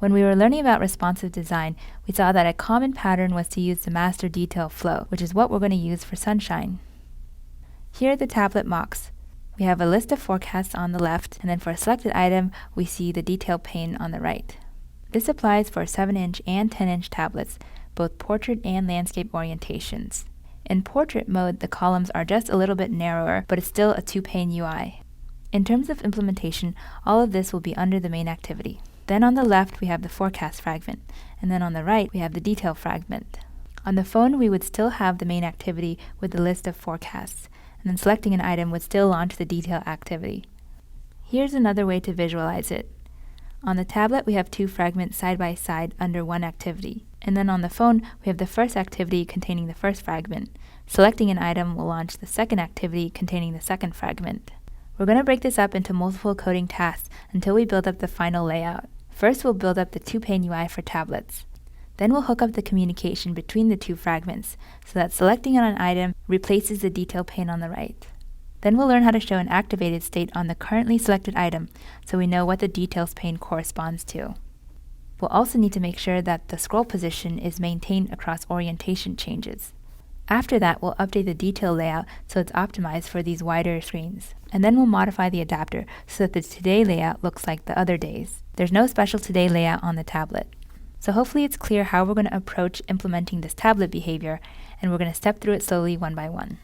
When we were learning about responsive design, we saw that a common pattern was to use the master detail flow, which is what we're going to use for Sunshine. Here are the tablet mocks. We have a list of forecasts on the left, and then for a selected item, we see the detail pane on the right. This applies for 7-inch and 10-inch tablets, both portrait and landscape orientations. In portrait mode, the columns are just a little bit narrower, but it's still a 2-pane UI. In terms of implementation, all of this will be under the main activity. Then on the left, we have the forecast fragment, and then on the right, we have the detail fragment. On the phone, we would still have the main activity with the list of forecasts, and then selecting an item would still launch the detail activity. Here's another way to visualize it. On the tablet, we have two fragments side by side under one activity. And then on the phone, we have the first activity containing the first fragment. Selecting an item will launch the second activity containing the second fragment. We're going to break this up into multiple coding tasks until we build up the final layout. First, we'll build up the 2-pane UI for tablets. Then we'll hook up the communication between the two fragments so that selecting on an item replaces the detail pane on the right. Then we'll learn how to show an activated state on the currently selected item so we know what the details pane corresponds to. We'll also need to make sure that the scroll position is maintained across orientation changes. After that, we'll update the detail layout so it's optimized for these wider screens. And then we'll modify the adapter so that the today layout looks like the other days. There's no special today layout on the tablet. So hopefully it's clear how we're going to approach implementing this tablet behavior, and we're going to step through it slowly one by one.